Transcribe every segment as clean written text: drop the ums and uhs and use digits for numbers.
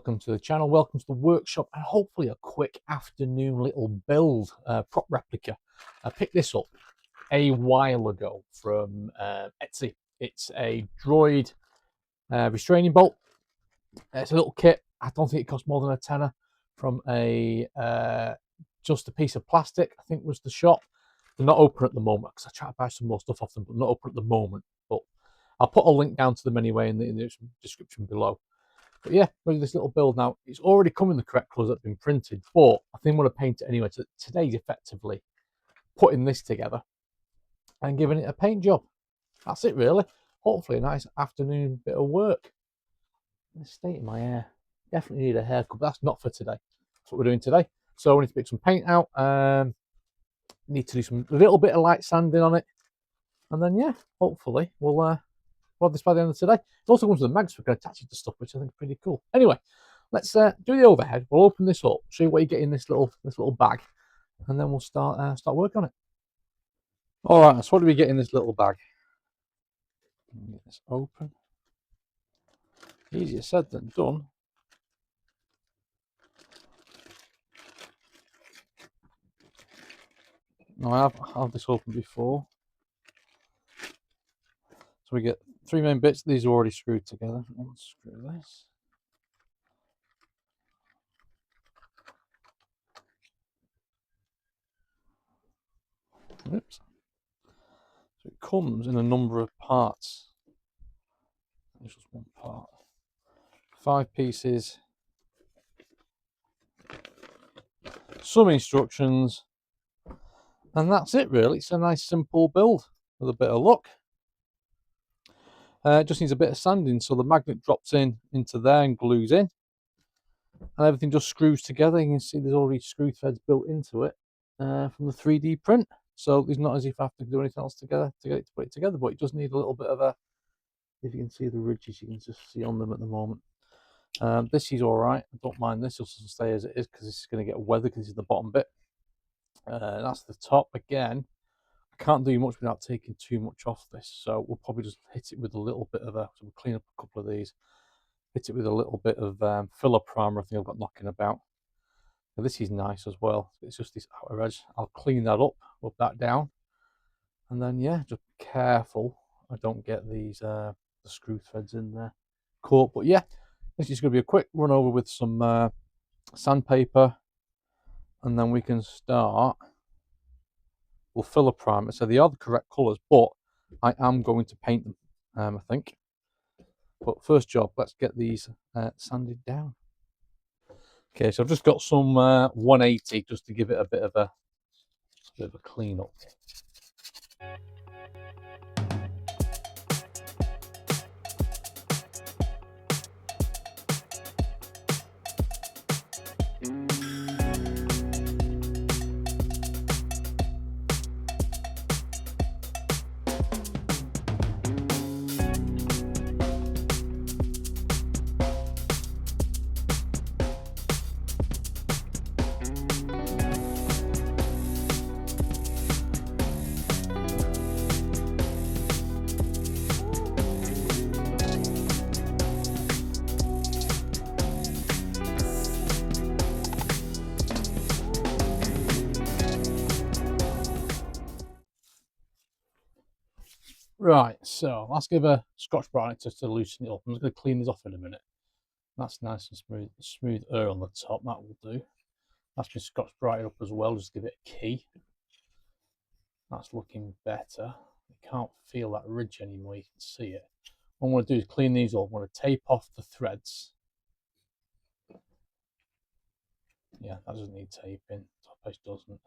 welcome to the channel, welcome to the workshop, and hopefully a quick afternoon little build prop replica. I picked this up a while ago from Etsy. It's a droid restraining bolt. It's a little kit. I don't think it cost more than a tenner from a just a piece of plastic, I think was the shop. They're not open at the moment because I try to buy some more stuff off them, but not open at the moment. But I'll put a link down to them anyway in the description below. But yeah, look at this little build now. It's already come in the correct colours that have been printed, but I think I'm going to paint it anyway. So today's effectively putting this together and giving it a paint job. That's it really. Hopefully a nice afternoon bit of work. The state of my hair. Definitely need a haircut, but that's not for today. That's what we're doing today. So we need to pick some paint out. Need to do a little bit of light sanding on it. And then yeah, hopefully we'll have this by the end of today. It also comes with the mags, so we can attach it to stuff, which I think is pretty cool. Anyway, let's do the overhead. We'll open this up, show you what you get in this little bag, and then we'll start work on it. All right, so what do we get in this little bag? Get this open. Easier said than done. No, I have this open before. So we get three main bits. These are already screwed together. Unscrew this. Oops. So it comes in a number of parts. It's just one part. 5 pieces. Some instructions. And that's it really. It's a nice simple build with a bit of luck. It just needs a bit of sanding, so the magnet drops into there and glues in, and everything just screws together. You can see there's already screw threads built into it from the 3D print, so it's not as if I have to do anything else together to get it to put it together, but it does need a little bit of a, if you can see the ridges, you can just see on them at the moment. This is all right. I don't mind this. It'll stay as it is because this is going to get weather because this is the bottom bit. That's the top again. I can't do much without taking too much off this, so we'll probably just hit it with a little bit of so we'll clean up a couple of these, hit it with a little bit of filler primer. I think I've got knocking about. Now, this is nice as well. It's just this outer edge. I'll clean that up, rub that down, and then yeah, just be careful I don't get these the screw threads in there caught. But yeah, this is going to be a quick run over with some sandpaper, and then we can start. We'll filler primer, so they are the correct colours, but I am going to paint them, I think. But first job, let's get these sanded down. Okay, so I've just got some 180 just to give it a bit of a clean up. Right, so let's give a Scotch Brite just to loosen it up. I'm just going to clean this off in a minute. That's nice and smooth air on the top. That will do. That's been Scotch Brite up as well. Just give it a key. That's looking better. You can't feel that ridge anymore. You can see it. What I'm going to do is clean these up. I'm going to tape off the threads. Yeah, that doesn't need taping. Top edge doesn't.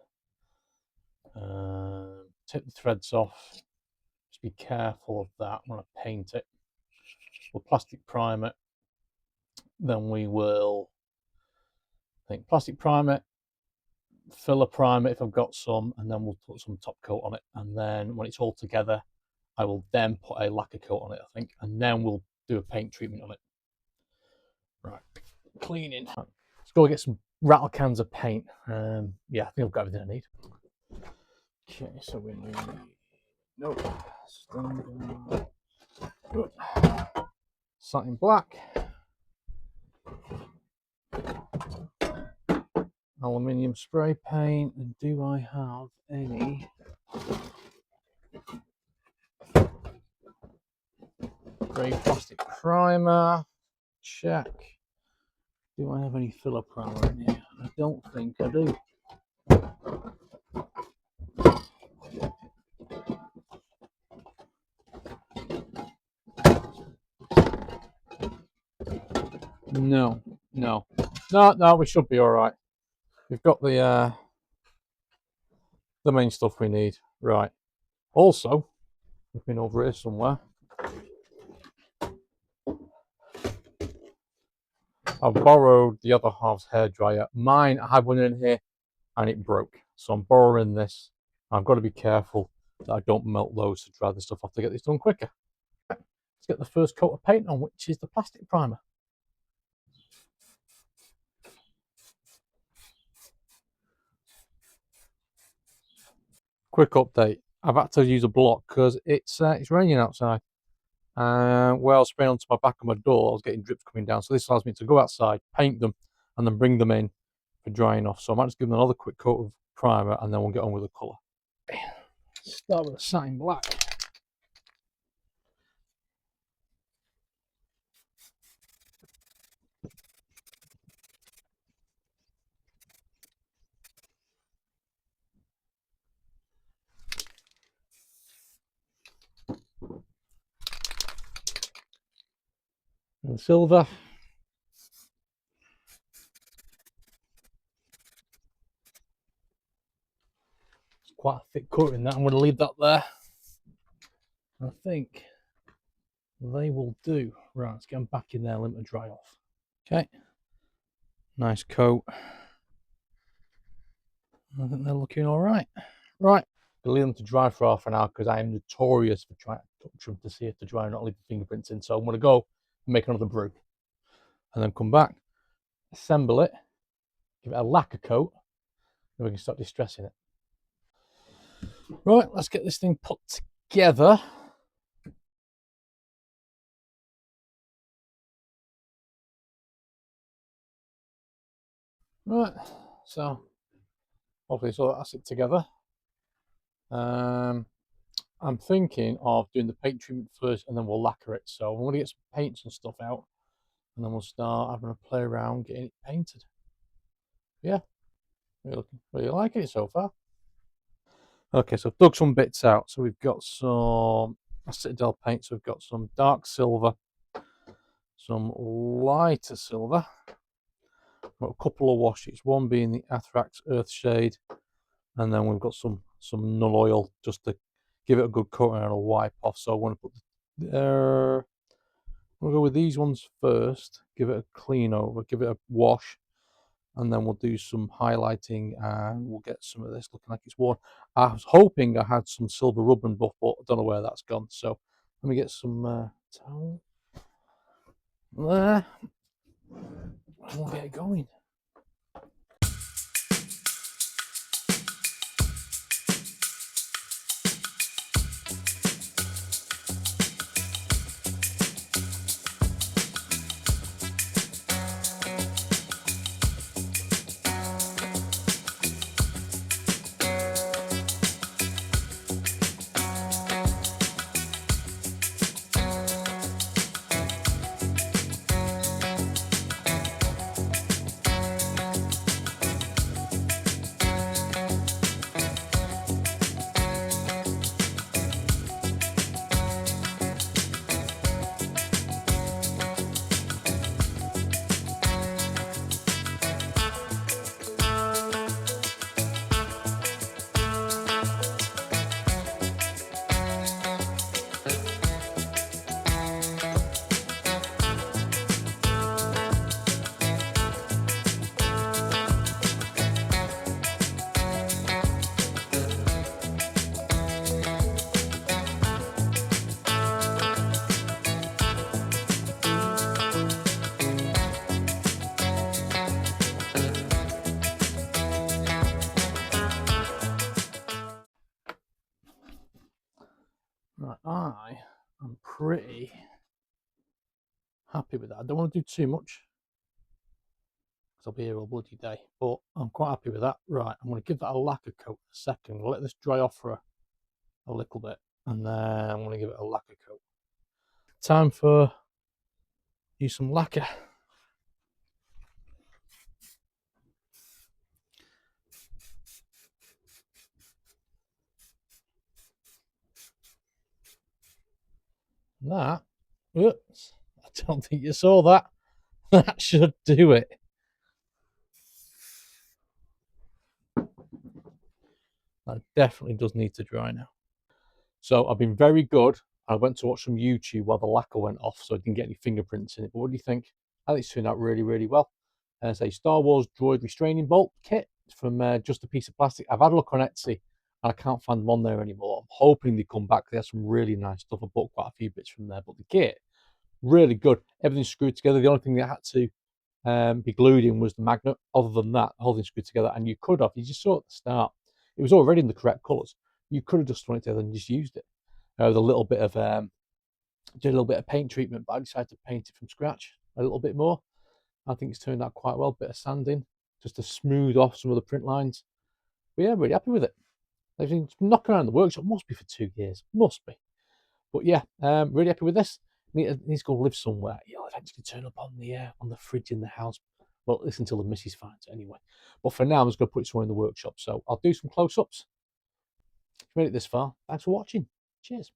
Tip the threads off. Just be careful of that. I'm going to paint it. We'll plastic prime it. Then we will, I think, plastic primer, filler primer if I've got some, and then we'll put some top coat on it. And then when it's all together, I will then put a lacquer coat on it, I think, and then we'll do a paint treatment on it. Right, cleaning. Right. Let's go get some rattle cans of paint. Yeah, I think I've got everything I need. Okay, so we need satin black, aluminium spray paint, and do I have any grey plastic primer? Check. Do I have any filler primer in here? I don't think I do. No, we should be all right. We've got the main stuff we need. Right. Also, we've been over here somewhere. I've borrowed the other half's hairdryer. Mine, I had one in here and it broke. So I'm borrowing this. I've got to be careful that I don't melt those to dry the stuff off to get this done quicker. Let's get the first coat of paint on, which is the plastic primer. Quick update. I've had to use a block because it's raining outside. Where I was spraying onto my back of my door, I was getting drips coming down. So this allows me to go outside, paint them, and then bring them in for drying off. So I might just give them another quick coat of primer and then we'll get on with the colour. Start with a satin black. And silver. It's quite a thick coating that. I'm going to leave that there. I think they will do. Right, let's get them back in there, let them dry off. Okay, nice coat. I think they're looking all right. Right, I'll leave them to dry for half an hour because I am notorious for trying to touch them to see if they're dry and not leaving fingerprints in. So I'm going to go and make another brew and then come back, assemble it, give it a lacquer coat, then we can start distressing it. Right, let's get this thing put together. Right, so hopefully so that's it together. I'm thinking of doing the paint treatment first and then we'll lacquer it. So I'm going to get some paints and stuff out and then we'll start having a play around getting it painted. Yeah, really liking it so far. Okay, so I've dug some bits out. So we've got some Citadel paint. So we've got some dark silver, some lighter silver. Got a couple of washes, one being the Athrax Earthshade, and then we've got some null oil just to give it a good coat and a wipe off. So I want to put we'll go with these ones first, give it a clean over, give it a wash, and then we'll do some highlighting and we'll get some of this looking like it's worn. I was hoping I had some silver rub and buff, but I don't know where that's gone. So let me get some towel there and we'll get it going. Right, I am pretty happy with that. I don't want to do too much. I'll be here all bloody day. But I'm quite happy with that. Right, I'm going to give that a lacquer coat in a second. Let this dry off for a little bit, and then I'm going to give it a lacquer coat. Time for use some lacquer. That, oops, I don't think you saw that. That should do it. That definitely does need to dry now. So I've been very good. I went to watch some YouTube while the lacquer went off, so I didn't get any fingerprints in it. But what do you think? I think it's turned out really, really well. As a Star Wars droid restraining bolt kit from Just a Piece of Plastic. I've had a look on Etsy and I can't find them on there anymore. I'm hoping they come back. They have some really nice stuff. I bought quite a few bits from there, but the kit, really good. Everything's screwed together. The only thing that had to be glued in was the magnet. Other than that, the whole thing's screwed together. And you could have, you just saw at the start, it was already in the correct colours. You could have just thrown it together and just used it. With a little bit of did a little bit of paint treatment, but I decided to paint it from scratch a little bit more. I think it's turned out quite well. Bit of sanding just to smooth off some of the print lines. But yeah, really happy with it. I've been knocking around the workshop. Must be for 2 years. Must be. But yeah, really happy with this. Needs to go live somewhere. You'll eventually turn up on the fridge in the house. Well, listen until the missus finds it anyway. But for now, I'm just going to put it somewhere in the workshop. So I'll do some close-ups. If you made it this far, thanks for watching. Cheers.